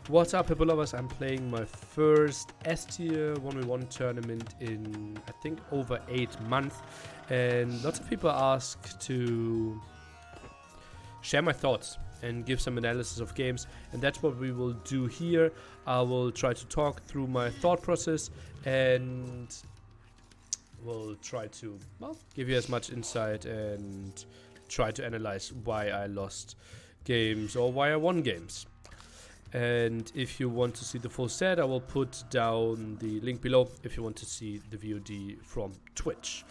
What's up, people lovers? I'm playing my first S tier 1v1 tournament in, I think, over 8 months. And lots of people ask to share my thoughts and give some analysis of games. And that's what we will do here. I will try to talk through my thought process and we'll try to, well, give you as much insight and try to analyze why I lost games or why I won games. And if you want to see the full set, I will put down the link below if you want to see the VOD from Twitch.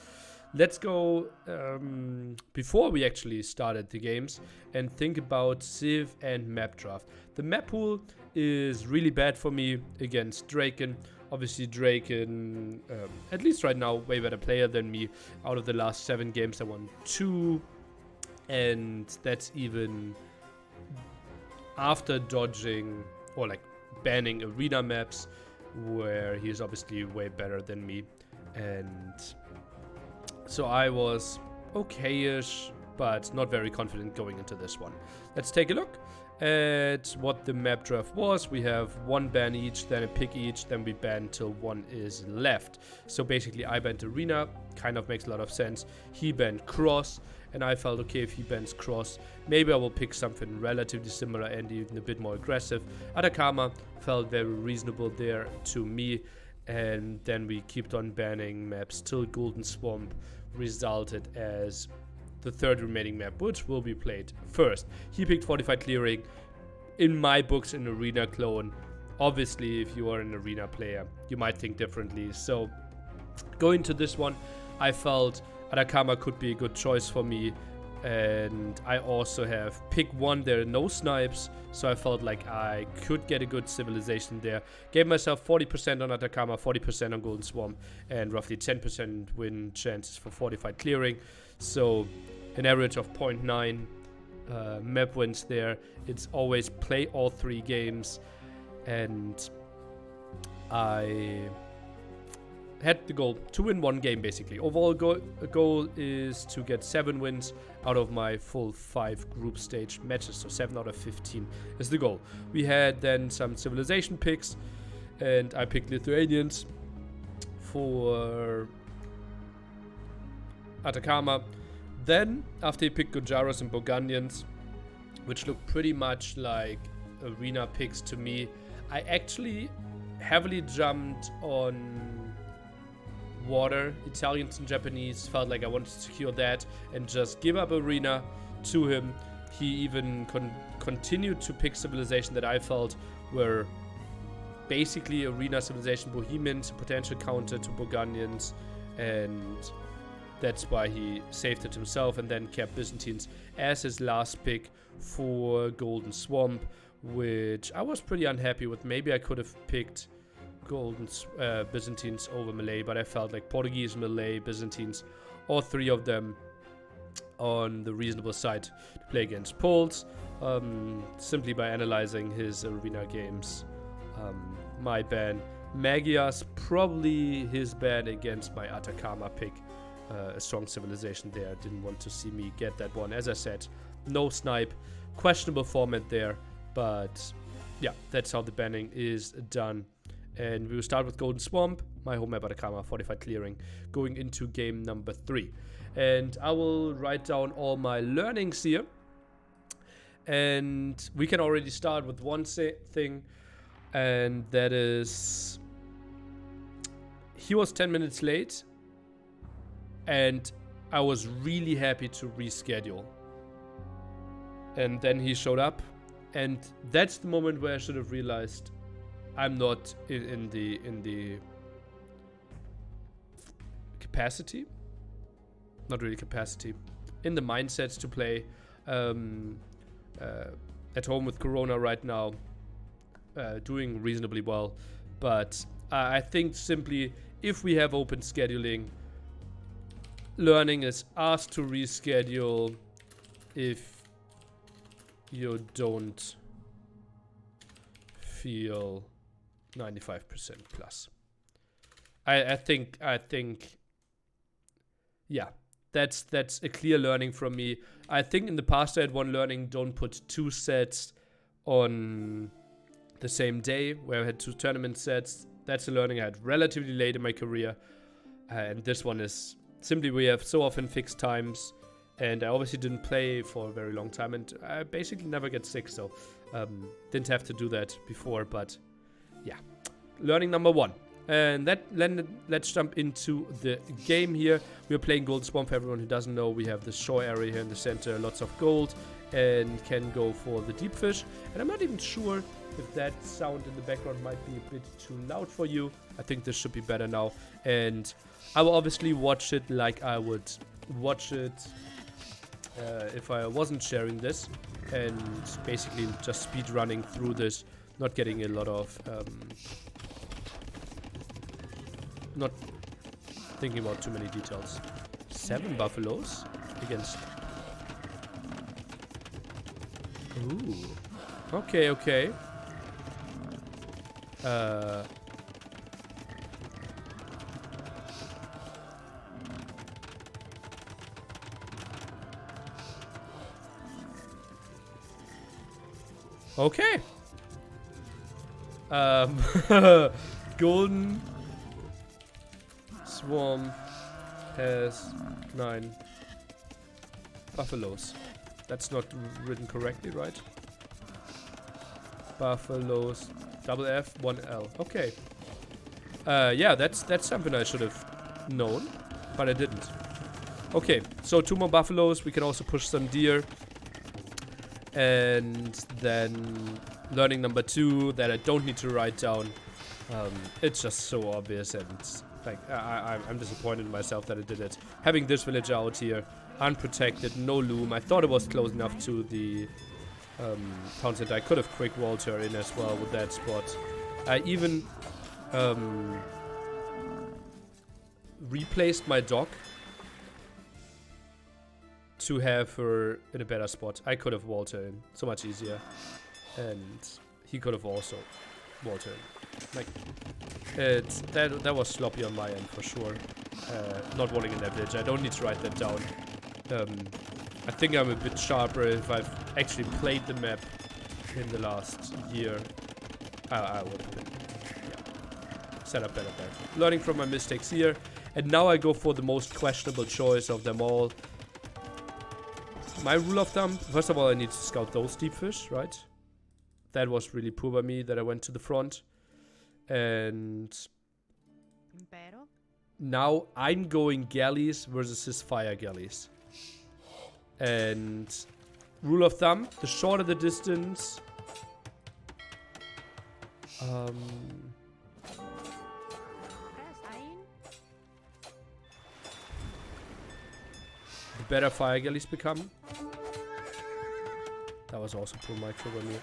Let's go before we actually started the games and think about Civ and map draft. The map pool is really bad for me against DracKen. Obviously DracKen, at least right now, way better player than me. Out of the last 7 games I won 2, and that's even after dodging or like banning arena maps, where he's obviously way better than me. And so I was okay-ish, but not very confident going into this one. Let's take a look at what the map draft was. We have 1 ban each, then a pick each, then we ban till 1 is left. So basically I banned arena, kind of makes a lot of sense. He banned cross, and I felt okay if he bans cross, maybe I will pick something relatively similar and even a bit more aggressive. Atacama felt very reasonable there to me, and then we kept on banning maps till Golden Swamp resulted as the 3rd remaining map, which will be played first. He picked Fortified Clearing, in my books an arena clone. Obviously if you are an arena player you might think differently, so going to this one I felt Atacama could be a good choice for me, and I also have pick 1. There are no snipes, so I felt like I could get a good civilization there. Gave myself 40% on Atacama, 40% on Golden Swamp, and roughly 10% win chances for Fortified Clearing, so an average of 0.9 map wins there. It's always play all 3 games, and I had the goal to win 1 game basically. Overall goal is to get 7 wins out of my full 5 group stage matches, so 7 out of 15 is the goal. We had then some civilization picks, and I picked Lithuanians for Atacama. Then after he picked Gujaras and Burgundians, which looked pretty much like arena picks to me, I actually heavily jumped on water, Italians and Japanese. Felt like I wanted to secure that and just give up arena to him. He even continued to pick civilization that I felt were basically arena civilization, Bohemians, potential counter to Burgundians, and that's why he saved it himself, and then kept Byzantines as his last pick for Golden Swamp, which I was pretty unhappy with. Maybe I could have picked Byzantines over Malay, but I felt like Portuguese, Malay, Byzantines, all 3 of them on the reasonable side to play against Poles, simply by analyzing his arena games. My ban, Magias, probably his ban against my Atacama pick, a strong civilization there. Didn't want to see me get that one. As I said, no snipe, questionable format there, but yeah, that's how the banning is done. And we will start with Golden Swamp, my home map Atacama, Fortified Clearing, going into game number 3. And I will write down all my learnings here. And we can already start with one thing, and that is he was 10 minutes late, and I was really happy to reschedule. And then he showed up, and that's the moment where I should have realized I'm not in the capacity, not really capacity, in the mindset to play at home with Corona right now, doing reasonably well. But I think simply if we have open scheduling, learning is asked to reschedule if you don't feel 95% plus. I think yeah, that's a clear learning from me. I think in the past I had one learning: don't put 2 sets on the same day where I had 2 tournament sets. That's a learning I had relatively late in my career. And this one is simply we have so often fixed times. And I obviously didn't play for a very long time. And I basically never get sick. So didn't have to do that before. But yeah, learning number 1. And let's jump into the game here. We're playing Gold Swamp. For everyone who doesn't know, we have the shore area here in the center. Lots of gold. And can go for the deep fish. And I'm not even sure if that sound in the background might be a bit too loud for you. I think this should be better now. And I will obviously watch it like I would watch it if I wasn't sharing this. And basically just speed running through this. Not getting a lot of... not thinking about too many details. 7 buffaloes against... Ooh. Okay, okay. Okay. Golden Swarm has 9 buffaloes. That's not written correctly, right? Buffaloes, double F, 1 L. Okay. Yeah, that's something I should have known, but I didn't. Okay, so 2 more buffaloes. We can also push some deer. And then learning number 2 that I don't need to write down. It's just so obvious, and like I'm disappointed in myself that I did it. Having this village out here, unprotected, no loom. I thought it was close enough to the town center. I could have quick walled her in as well with that spot. I even replaced my dock to have her in a better spot. I could have walled her in so much easier, and he could have also walled her in. Like that was sloppy on my end for sure. Not walling in that village. I don't need to write that down. I think I'm a bit sharper if I've actually played the map in the last year. I would have been set up better there. Learning from my mistakes here. And now I go for the most questionable choice of them all. My rule of thumb, first of all, I need to scout those deep fish, right? That was really poor by me that I went to the front. And now I'm going galleys versus his fire galleys. And rule of thumb, the shorter the distance, the better fire galleys become. That was also poor micro by me.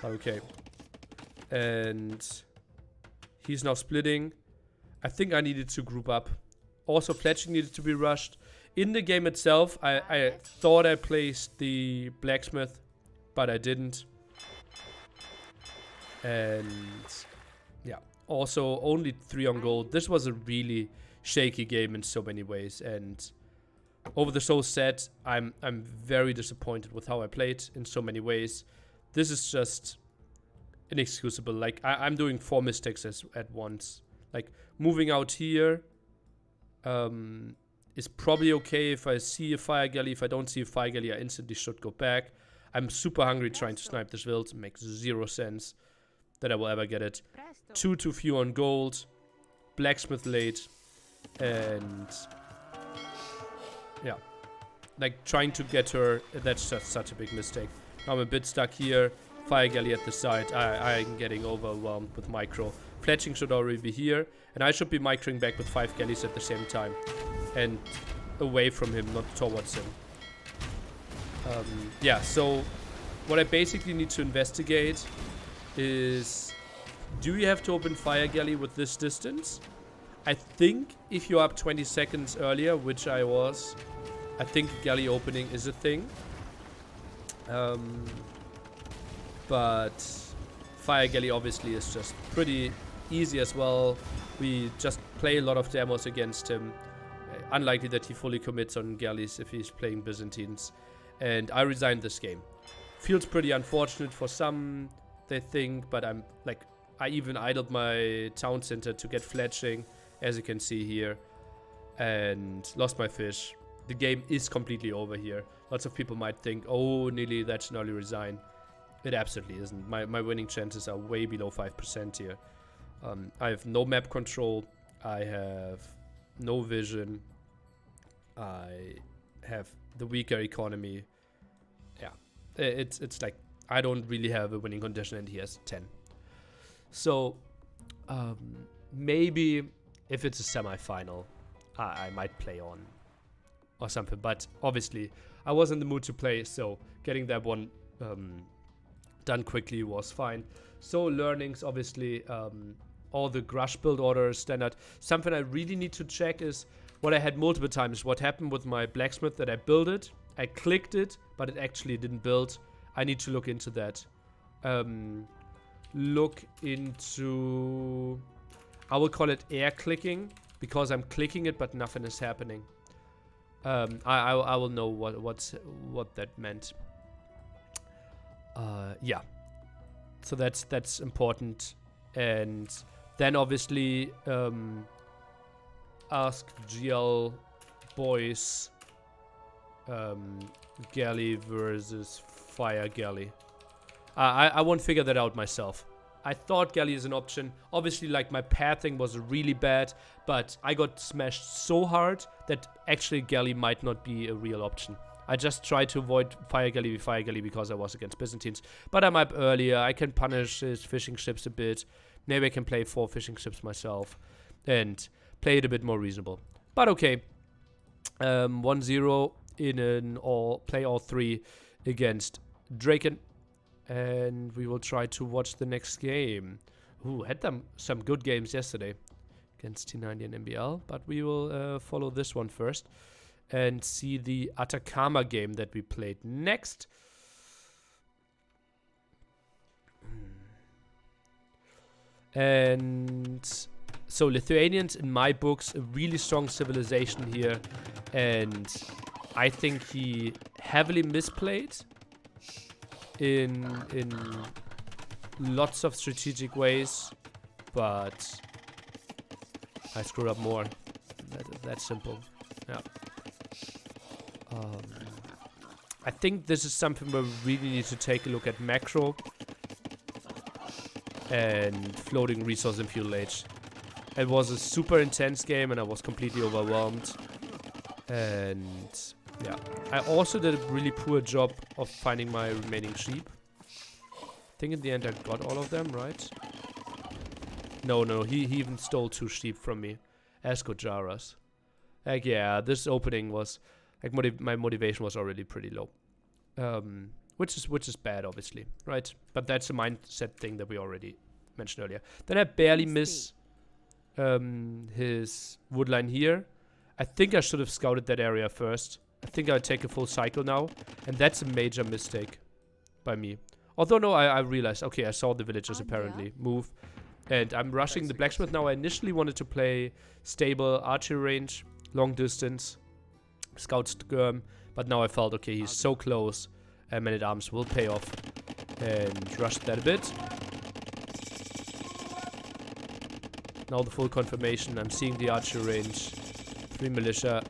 Okay. And he's now splitting. I think I needed to group up. Also, pledging needed to be rushed. In the game itself, I thought I placed the blacksmith, but I didn't. And yeah, also only 3 on gold. This was a really shaky game in so many ways, and over the show set, I'm very disappointed with how I played in so many ways. This is just inexcusable. Like I'm doing 4 mistakes at once. Like moving out here is probably okay if I see a fire galley. If I don't see a fire galley, I instantly should go back. I'm super hungry trying to snipe this build. It makes 0 sense that I will ever get it. 2 too few on gold. Blacksmith late. And yeah, like trying to get her, that's just such a big mistake. Now I'm a bit stuck here. Fire galley at the side. I'm getting overwhelmed with micro. Fletching should already be here, and I should be microing back with 5 galleys at the same time, and away from him, not towards him. Yeah, so what I basically need to investigate is, do you have to open fire galley with this distance? I think if you're up 20 seconds earlier, which I was, I think galley opening is a thing. But fire galley obviously is just pretty easy as well. We just play a lot of demos against him. Unlikely that he fully commits on galleys if he's playing Byzantines. And I resigned this game. Feels pretty unfortunate for some, they think, but I'm like, I even idled my town center to get fletching, as you can see here, and lost my fish. The game is completely over here. Lots of people might think, oh, nearly that's an early resign. It absolutely isn't. My winning chances are way below 5% here. I have no map control. I have no vision. I have the weaker economy. Yeah, it's like I don't really have a winning condition, and he has 10. So maybe if it's a semi-final, I might play on or something. But obviously, I was in the mood to play, so getting that one done quickly was fine. So learnings, obviously, all the Grush build orders standard. Something I really need to check is what I had multiple times. What happened with my blacksmith, that I built it, I clicked it, but it actually didn't build. I need to look into that. Look into, I will call it air clicking, because I'm clicking it but nothing is happening. I will know what that meant. Yeah, so that's important. And then obviously ask GL boys galley versus fire galley. I won't figure that out myself. I thought galley is an option. Obviously, like, my pathing was really bad, but I got smashed so hard that actually galley might not be a real option. I just tried to avoid fire galley because I was against Byzantines. But I'm up earlier. I can punish his fishing ships a bit. Maybe I can play 4 fishing ships myself and play it a bit more reasonable. But okay. 1-0 in an play all 3 against DracKen. And we will try to watch the next game. Ooh, had some good games yesterday against T90 and MBL. But we will follow this one first and see the Atacama game that we played next. And so Lithuanians, in my books, a really strong civilization here. And I think he heavily misplayed in lots of strategic ways, but I screwed up more. That's simple. Yeah. I think this is something where we really need to take a look at macro and floating resource and fuel age. It was a super intense game and I was completely overwhelmed. And yeah, I also did a really poor job of finding my remaining sheep. I think in the end I got all of them, right? No, he even stole 2 sheep from me. As good Jaras. Like, yeah, this opening was, like, my motivation was already pretty low. Which is bad, obviously, right? But that's a mindset thing that we already mentioned earlier. Then I barely miss his woodline here. I think I should have scouted that area first. I think I'll take a full cycle now. And that's a major mistake by me. Although, no, I realized, okay, I saw the villagers apparently move. And I'm rushing the blacksmith now. I initially wanted to play stable archery range, long distance, scout skirm. But now I felt, okay, he's so close. Man-at-arms will pay off. And rushed that a bit. Now the full confirmation. I'm seeing the archery range. 3 militia.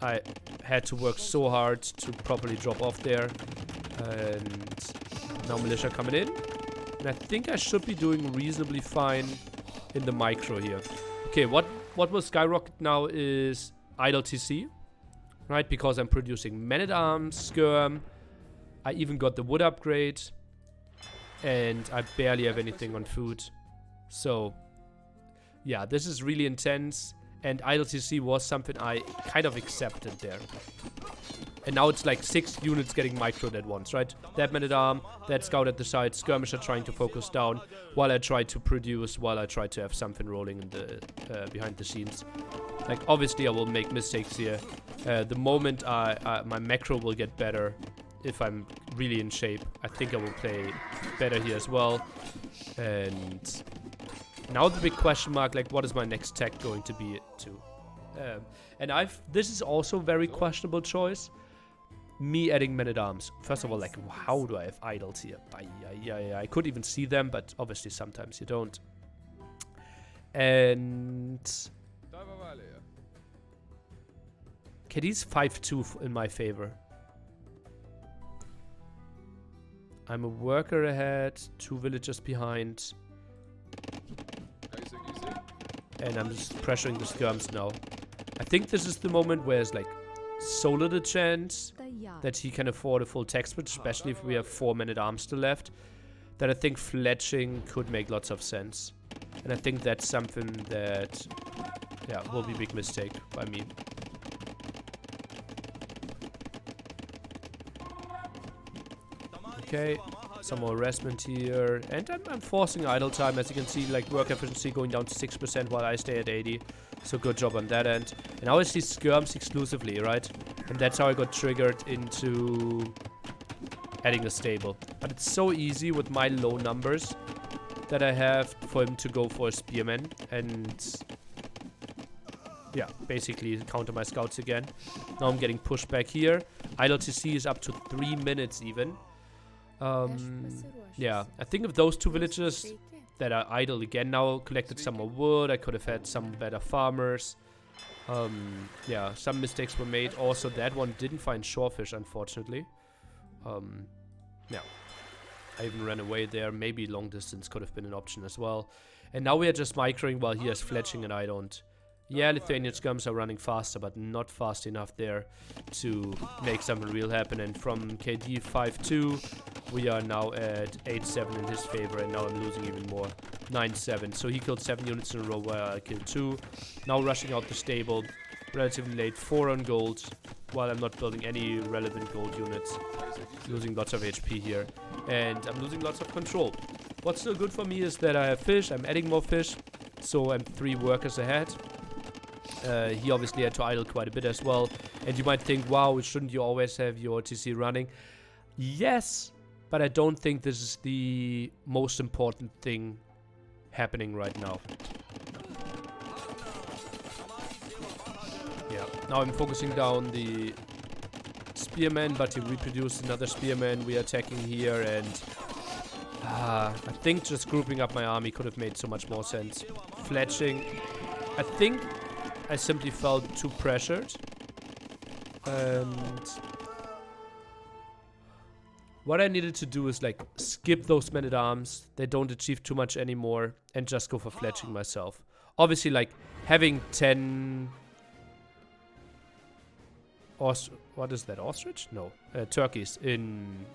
I had to work so hard to properly drop off there. And now militia coming in. And I think I should be doing reasonably fine in the micro here. Okay, what will skyrocket now is idle TC. Right, because I'm producing man-at-arms, skirm. I even got the wood upgrade. And I barely have anything on food. So, yeah, this is really intense. And idle TC was something I kind of accepted there. And now it's like 6 units getting microed at once, right? That man-at-arm, that scout at the side, skirmisher trying to focus down, while I try to produce, while I try to have something rolling in the behind the scenes. Like, obviously I will make mistakes here. The moment my macro will get better, if I'm really in shape, I think I will play better here as well. And now the big question mark, like, what is my next tech going to be to? And this is also a very questionable choice. me adding men-at-arms. First of all, like, how do I have idols here? I could even see them, but obviously sometimes you don't. And KD's 5-2 in my favor. I'm a worker ahead, 2 villagers behind. And I'm just pressuring the skirms now. I think this is the moment where it's like so little chance that he can afford a full tech switch, especially if we have 4 men-at-arms still left, that I think fletching could make lots of sense. And I think that's something that, yeah, will be a big mistake by me. Okay, some more harassment here. And I'm forcing idle time, as you can see, like work efficiency going down to 6% while I stay at 80. So good job on that end. And now I see skirms exclusively, right? And that's how I got triggered into adding a stable. But it's so easy with my low numbers that I have for him to go for a spearman. And yeah, basically counter my scouts again. Now I'm getting pushed back here. Idle TC is up to 3 minutes even. Yeah, I think of those 2 villagers that are idle again now, collected some more wood. I could have had some better farmers. Yeah, some mistakes were made. Also, that one didn't find shorefish, unfortunately. Yeah, I even ran away there. Maybe long distance could have been an option as well. And now we are just microing while he has fletching and I don't. Yeah, Lithuanian skirms are running faster, but not fast enough there to make something real happen. And from KD 5-2, we are now at 8-7 in his favor, and now I'm losing even more. 9-7. So he killed 7 units in a row while I killed 2. Now rushing out the stable, relatively late, 4 on gold, while I'm not building any relevant gold units. Losing lots of HP here, and I'm losing lots of control. What's still good for me is that I have fish, I'm adding more fish, so I'm 3 workers ahead. He obviously had to idle quite a bit as well. And you might think, wow, shouldn't you always have your TC running? Yes, but I don't think this is the most important thing happening right now. Yeah, now I'm focusing down the spearman, but he reproduced another spearman. We are attacking here, and I think just grouping up my army could have made so much more sense. Fletching, I think I simply felt too pressured. And what I needed to do is like skip those men-at-arms. They don't achieve too much anymore, and just go for fletching myself. Obviously, like having 10 what is that, ostrich? No, turkeys in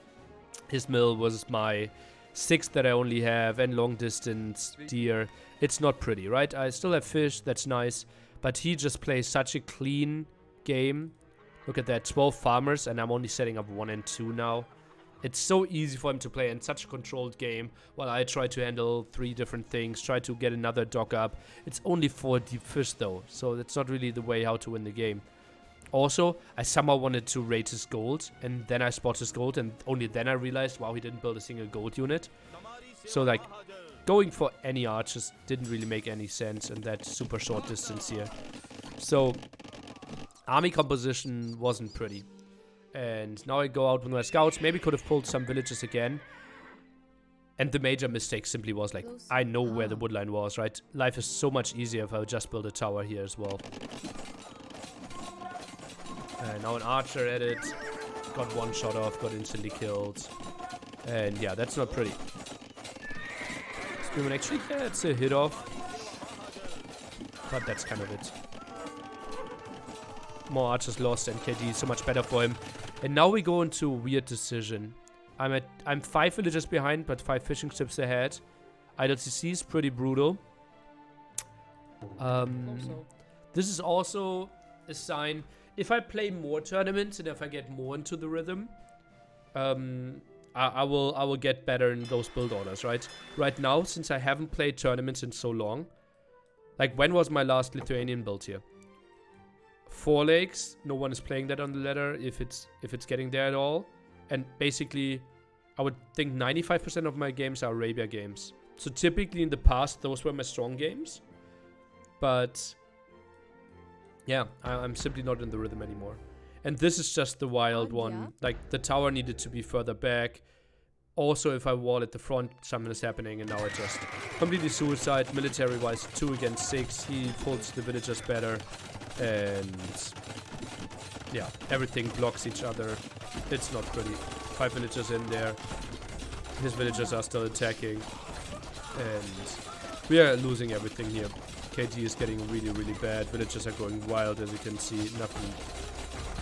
his mill was my 6 that I only have, and long distance deer. It's not pretty, right? I still have fish, that's nice, but he just plays such a clean game. Look at that, 12 farmers, and I'm only setting up 1 and 2 now. It's so easy for him to play in such a controlled game, while I try to handle 3 different things, try to get another dock up. It's only 4 deep fish though, so that's not really the way how to win the game. Also, I somehow wanted to rate his gold, and then I spot his gold, and only then I realized, wow, he didn't build a single gold unit. So like, going for any archers didn't really make any sense in that super short distance here. So, army composition wasn't pretty. And now I go out with my scouts, maybe could have pulled some villages again. And the major mistake simply was like, I know where the woodline was, right? Life is so much easier if I would just build a tower here as well. Now an archer at it, got 1 shot off, got instantly killed. And yeah, that's not pretty. Spearman actually gets a hit off, but that's kind of it. More archers lost, and KD is so much better for him. And now we go into a weird decision. I'm 5 villages behind, but 5 fishing ships ahead. IWCC is pretty brutal. This is also a sign. If I play more tournaments and if I get more into the rhythm, I will get better in those build orders, right? Right now, since I haven't played tournaments in so long, like when was my last Lithuanian build here? 4 lakes. No one is playing that on the ladder if it's getting there at all. And basically, I would think 95% of my games are Arabia games. So typically in the past, those were my strong games. But yeah, I'm simply not in the rhythm anymore. And this is just the wild one. Like, the tower needed to be further back. Also, if I wall at the front, something is happening, and now I just completely suicide. Military-wise, 2 against 6. He pulls the villagers better. And yeah, everything blocks each other. It's not pretty. 5 villagers in there. His villagers are still attacking. And we are losing everything here. KD is getting really, really bad. Villagers are going wild, as you can see. Nothing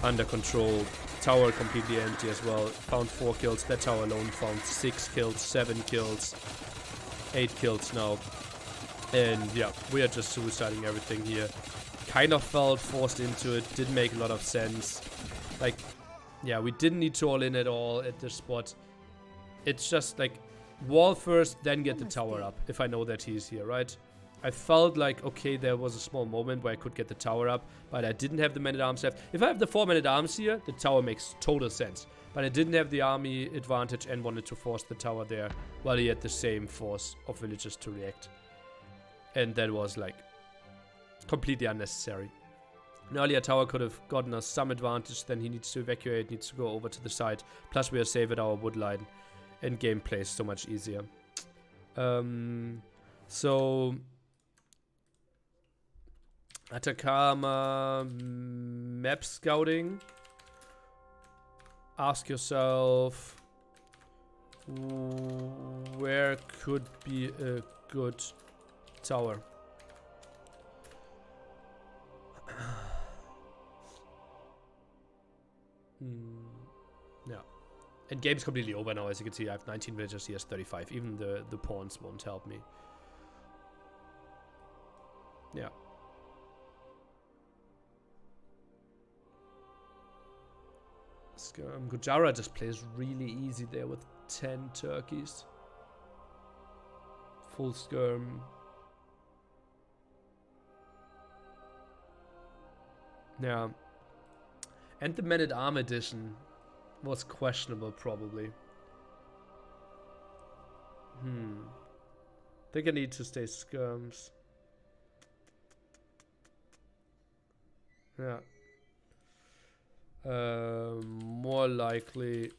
under control. Tower completely empty as well. Found 4 kills. That tower alone found 6 kills, 7 kills, 8 kills now. And yeah, we are just suiciding everything here. Kind of felt forced into it. Didn't make a lot of sense. Like, yeah, we didn't need to all in at all at this spot. It's just like, wall first, then get the tower up, if I know that he's here, right? I felt like, okay, there was a small moment where I could get the tower up, but I didn't have the men-at-arms left. If I have the 4 men-at-arms here, the tower makes total sense. But I didn't have the army advantage and wanted to force the tower there, while he had the same force of villagers to react. And that was, like, completely unnecessary. An earlier tower could have gotten us some advantage, then he needs to evacuate, needs to go over to the side. Plus we are safe at our wood line, and gameplay is so much easier. So... Atacama map scouting. Ask yourself, where could be a good tower? Yeah. And game's completely over now, as you can see. I have 19 villagers, he has 35. Even the pawns won't help me. Yeah. Gujara just plays really easy there with 10 turkeys. Full skirm. Yeah. And the men-at-arm edition was questionable, probably. Think I need to stay skirms. Yeah. More likely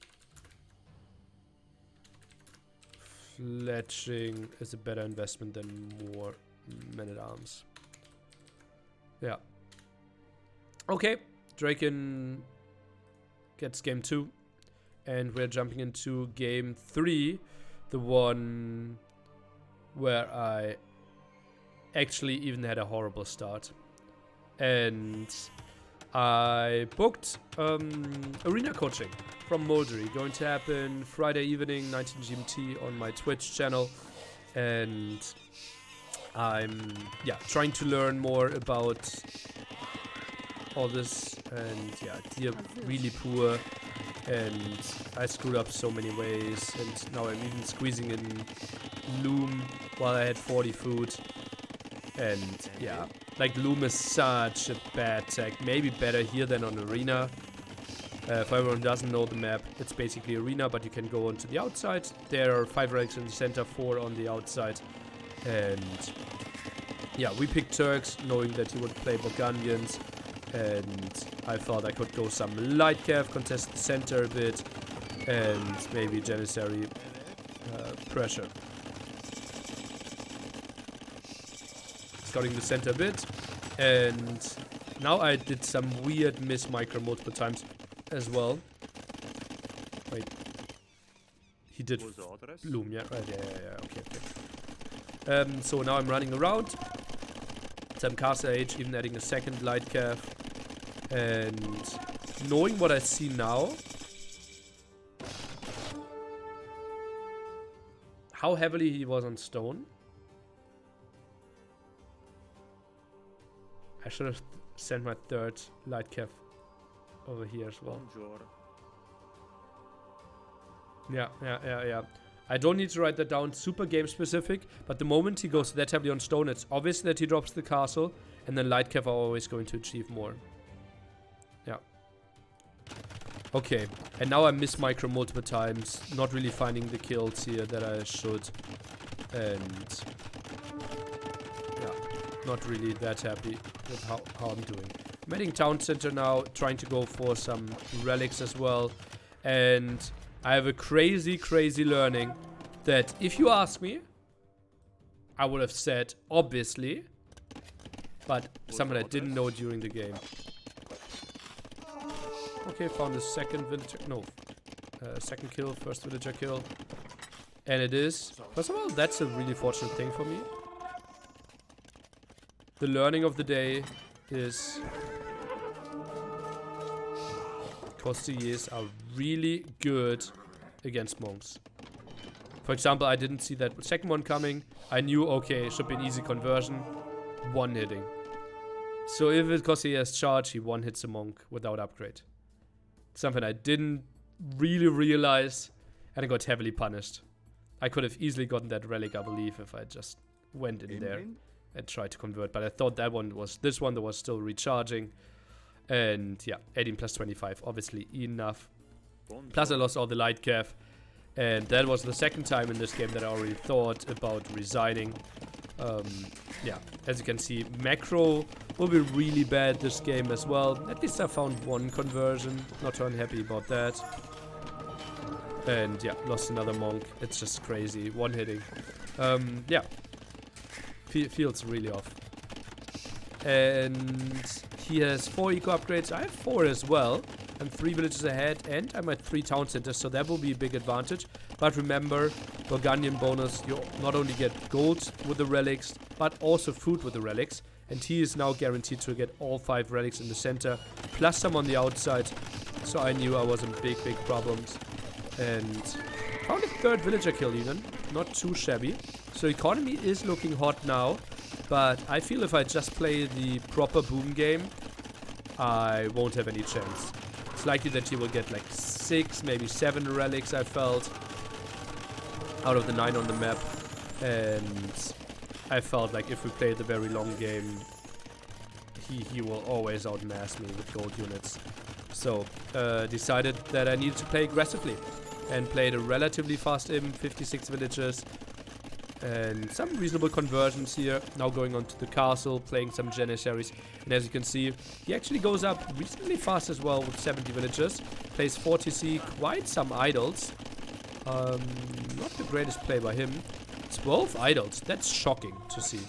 fletching is a better investment than more men-at-arms. Yeah. Okay, DracKen gets game 2, and we're jumping into game 3, the one where I actually even had a horrible start. And I booked arena coaching from Moldery, going to happen Friday evening, 19 GMT on my Twitch channel, and I'm trying to learn more about all this. And yeah, deer really poor, and I screwed up so many ways, and now I'm even squeezing in loom while I had 40 food. And yeah, like loom is such a bad tech. Maybe better here than on arena. For everyone who doesn't know the map, it's basically arena, but you can go onto the outside. There are 5 ranks in the center, 4 on the outside. And yeah, we picked Turks, knowing that he would play Burgundians. And I thought I could go some light cav, contest the center a bit, and maybe Janissary pressure. Scouting the center a bit, and now I did some weird miss micro multiple times as well. Wait, he did loom, yeah, right, yeah, okay. So now I'm running around, some Castle Age, even adding a second light cav, and knowing what I see now, how heavily he was on stone. I should have sent my 3rd light cav over here as well. Yeah. I don't need to write that down super game specific, but the moment he goes that heavily on stone, it's obvious that he drops the castle, and then light cav are always going to achieve more. Yeah. Okay, and now I miss micro multiple times, not really finding the kills here that I should, and yeah, not really that happy with how I'm doing. I'm heading town center now, trying to go for some relics as well. And I have a crazy, crazy learning that if you ask me, I would have said, obviously, but something I didn't know during the game. Okay, found a second villager, no, second kill, first villager kill. And it is, first of all, that's a really fortunate thing for me. The learning of the day is Costiers are really good against monks. For example, I didn't see that second one coming. I knew, okay, it should be an easy conversion. One hitting. So if it Costiers charge, he one hits a monk without upgrade. Something I didn't really realize, and I got heavily punished. I could have easily gotten that relic, I believe, if I just went in there and tried to convert. But I thought that one was, this one that was still recharging. And yeah, 18 plus 25, obviously enough. Plus I lost all the light cav. And that was the second time in this game that I already thought about resigning. Yeah, as you can see, macro will be really bad this game as well. At least I found one conversion. Not too unhappy about that. And yeah, lost another monk. It's just crazy. One hitting. Yeah. Feels really off. And he has 4 eco upgrades. I have 4 as well. I'm 3 villages ahead, and I'm at 3 town centers, so that will be a big advantage. But remember, Burgundian bonus, you not only get gold with the relics, but also food with the relics. And he is now guaranteed to get all 5 relics in the center, plus some on the outside. So I knew I was in big, big problems. And found a 3rd villager kill even. Not too shabby. So economy is looking hot now. But I feel if I just play the proper boom game, I won't have any chance. It's likely that he will get like 6, maybe 7 relics, I felt, out of the 9 on the map. And I felt like if we play the very long game, he will always outmass me with gold units. So decided that I needed to play aggressively and played a relatively fast 56 villagers and some reasonable conversions here. Now going on to the castle, playing some Janissaries, and as you can see, he actually goes up reasonably fast as well with 70 villagers. Plays 40C, quite some idols. Not the greatest play by him. 12 idols, that's shocking to see.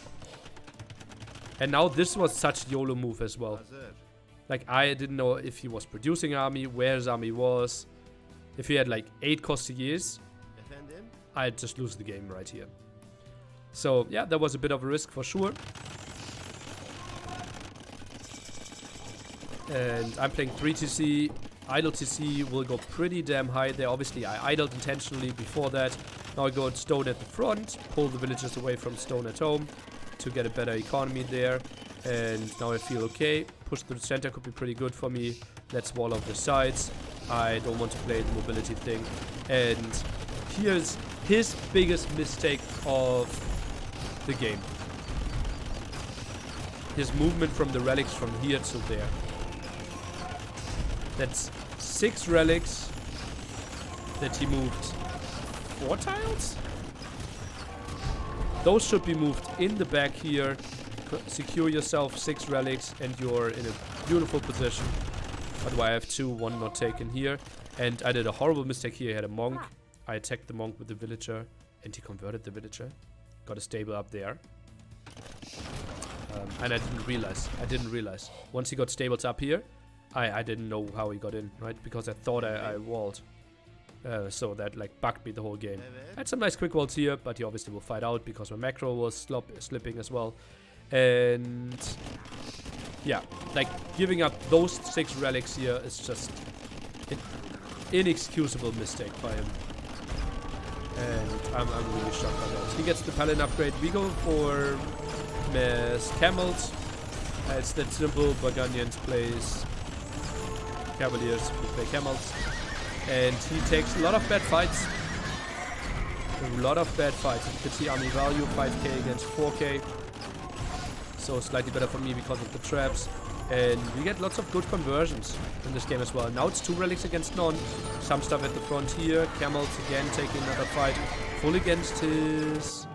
And now this was such YOLO move as well. Like, I didn't know if he was producing army, where his army was. If he had like 8 Costiers, I'd just lose the game right here. So yeah, that was a bit of a risk for sure. And I'm playing 3 TC. Idle TC will go pretty damn high there. Obviously I idled intentionally before that. Now I go at stone at the front, pull the villagers away from stone at home to get a better economy there. And now I feel okay. Push to the center could be pretty good for me. Let's wall off the sides. I don't want to play the mobility thing. And here's his biggest mistake of the game. His movement from the relics from here to there. That's 6 relics that he moved 4 tiles? Those should be moved in the back here. Secure yourself 6 relics and you're in a beautiful position. But I have 2, 1 not taken here. And I did a horrible mistake here. I had a monk. I attacked the monk with the villager and he converted the villager. Got a stable up there. And I didn't realize. Once he got stables up here, I didn't know how he got in, right? Because I thought I walled. So that like bugged me the whole game. I had some nice quick walls here, but he obviously will fight out because my macro was slipping as well. And yeah, like giving up those 6 relics here is just an inexcusable mistake by him. And I'm really shocked by that. He gets the paladin upgrade. We go for mass camels. It's that simple. Burgundians plays cavaliers, we play camels. And he takes a lot of bad fights. A lot of bad fights. You can see army value 5k against 4k. So slightly better for me because of the traps. And we get lots of good conversions in this game as well. Now it's 2 relics against none. Some stuff at the front here. Camels again taking another fight. Full against his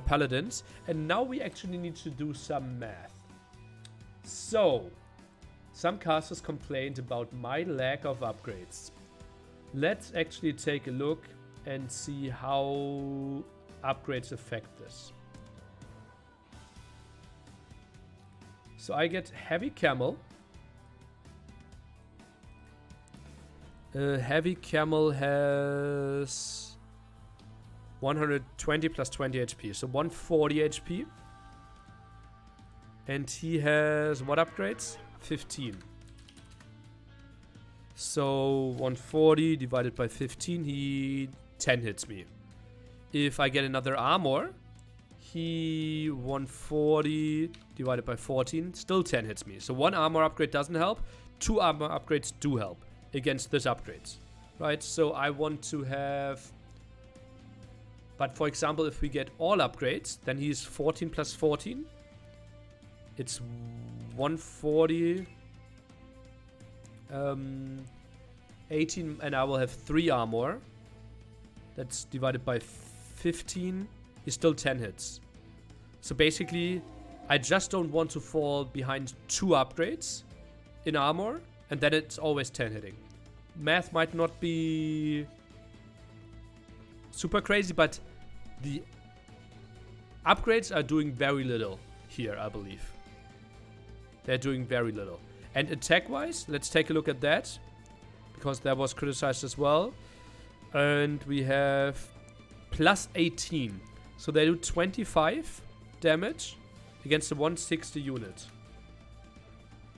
paladins. And now we actually need to do some math. So, some casters complained about my lack of upgrades. Let's actually take a look and see how upgrades affect this. So I get Heavy Camel. Heavy Camel has 120 plus 20 HP, so 140 HP. And he has what upgrades? 15. So 140 divided by 15, he 10 hits me. If I get another armor, he 140 divided by 14, still 10 hits me. So one armor upgrade doesn't help, 2 armor upgrades do help against this upgrades, right? So I want to have, but for example, if we get all upgrades, then he's 14 plus 14. It's 140, 18, and I will have 3 armor. That's divided by 15 is still 10 hits. So basically, I just don't want to fall behind 2 upgrades in armor, and then it's always 10 hitting. Math might not be super crazy, but the upgrades are doing very little here, I believe. They're doing very little. And attack-wise, let's take a look at that, because that was criticized as well. And we have plus 18. So they do 25 damage against a 160 unit.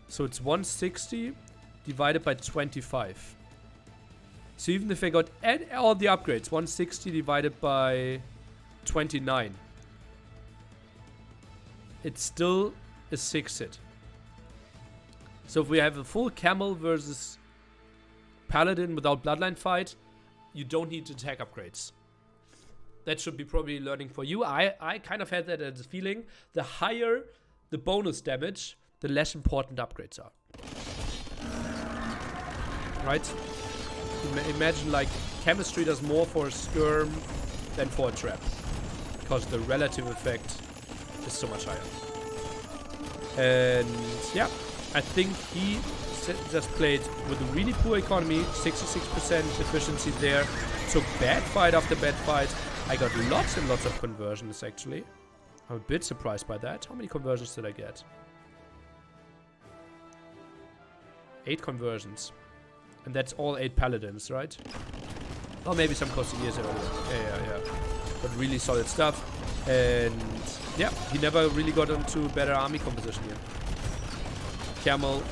So it's 160 divided by 25. So even if I got all the upgrades, 160 divided by 29, it's still a 6 hit. So if we have a full camel versus paladin without bloodline fight, you don't need attack upgrades. That should be probably learning for you. I kind of had that as a feeling. The higher the bonus damage, the less important upgrades are. Right? Imagine like chemistry does more for a skirm than for a trap, because the relative effect is so much higher. And yeah, I think he just played with a really poor economy, 66% efficiency there. Took bad fight after bad fight. I got lots and lots of conversions actually. I'm a bit surprised by that. How many conversions did I get? 8 conversions. And that's all 8 paladins, right? Or maybe some Cosiniers earlier. Yeah. But really solid stuff. And yeah, he never really got into better army composition here. Camel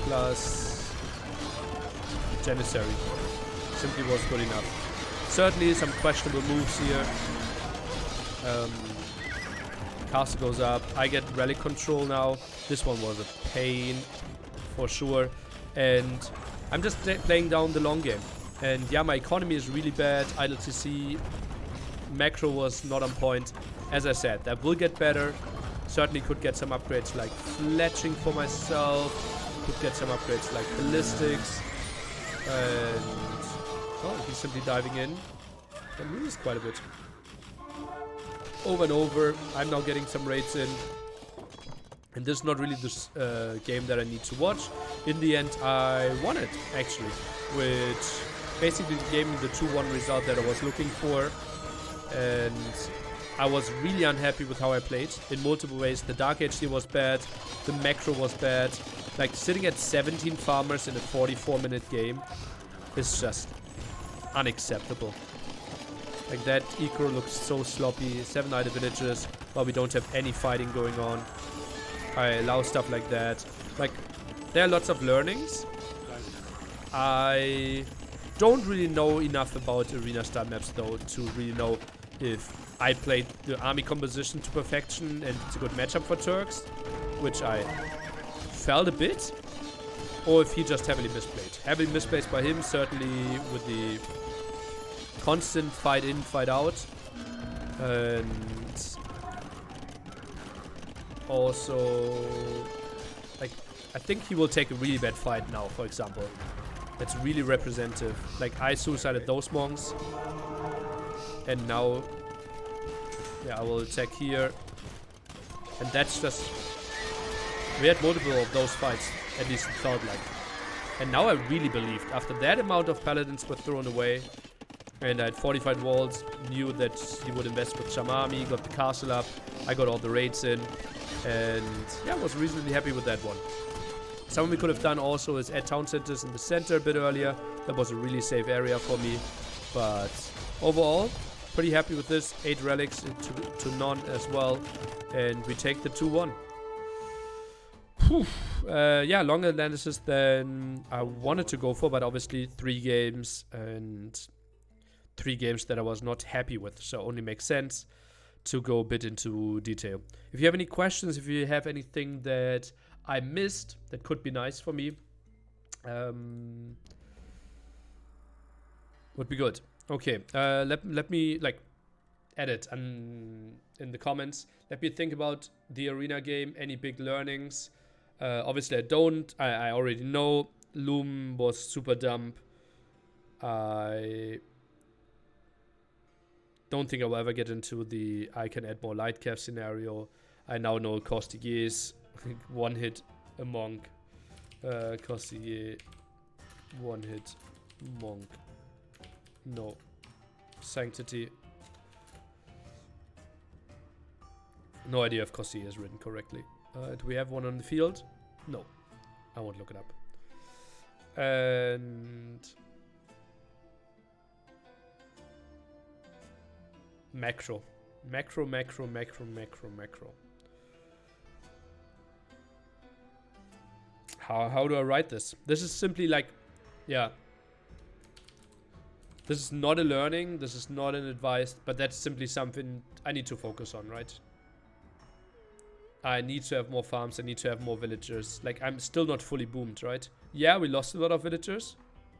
plus Janissary simply was good enough. Certainly some questionable moves here. Caster goes up. I get relic control now. This one was a pain for sure. And I'm just playing down the long game. And yeah, my economy is really bad. Idle CC. Macro was not on point. As I said, that will get better. Certainly could get some upgrades like fletching for myself. Could get some upgrades like ballistics. And oh, he's simply diving in. Can lose quite a bit. Over and over. I'm now getting some raids in. And this is not really the game that I need to watch. In the end, I won it, actually. Which basically gave me the 2-1 result that I was looking for. And I was really unhappy with how I played in multiple ways. The Dark HD was bad. The macro was bad. Like, sitting at 17 farmers in a 44-minute game is just unacceptable. Like, that eco looks so sloppy. 7 idle villages while we don't have any fighting going on. I allow stuff like that. Like, there are lots of learnings. I don't really know enough about arena style maps though to really know if I played the army composition to perfection and it's a good matchup for Turks, which I felt a bit, or if he just heavily misplayed. Heavily misplayed by him, certainly with the constant fight in, fight out. And also, like, I think he will take a really bad fight now, for example. That's really representative. Like, I suicided those monks. And now, yeah, I will attack here. And that's just We had multiple of those fights, at least it felt like. And now I really believed, after that amount of paladins were thrown away, and I had fortified walls, knew that he would invest with Shamami, got the castle up, I got all the raids in, and yeah, I was reasonably happy with that one. Something we could have done also is add town centers in the center a bit earlier. That was a really safe area for me. But overall, pretty happy with this. 8 relics to none as well. And we take the 2-1. Yeah, longer analysis than I wanted to go for, but obviously 3 games and 3 games that I was not happy with. So it only makes sense to go a bit into detail. If you have any questions, if you have anything that I missed that could be nice for me, would be good. Okay, let me like edit and in the comments. Let me think about the arena game. Any big learnings? Obviously, I already know Loom was super dumb. I don't think I will ever get into the I can add more light cap scenario. I now know Costier one hit a monk. Costier one hit monk. No. Sanctity. No idea if Costier is written correctly. Do we have one on the field? No. I won't look it up. And macro. Macro. How do I write this? This is simply like, yeah. This is not a learning, this is not an advice, but that's simply something I need to focus on, right? I need to have more farms, I need to have more villagers. Like, I'm still not fully boomed, right? Yeah, we lost a lot of villagers,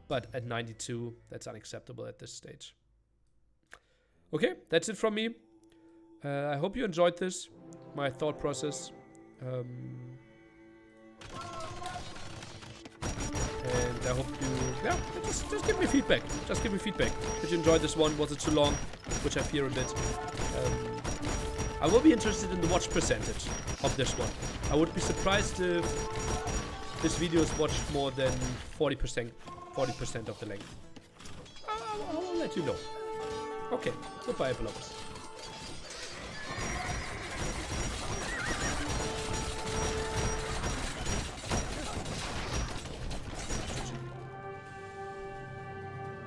but at 92, that's unacceptable at this stage. Okay, that's it from me. I hope you enjoyed this, my thought process. And I hope you, yeah, just give me feedback. Just give me feedback. Did you enjoy this one? Was it too long? Which I fear a bit. I will be interested in the watch percentage of this one. I would be surprised if this video is watched more than 40% of the length. I will let you know. Okay, goodbye, Apple lovers.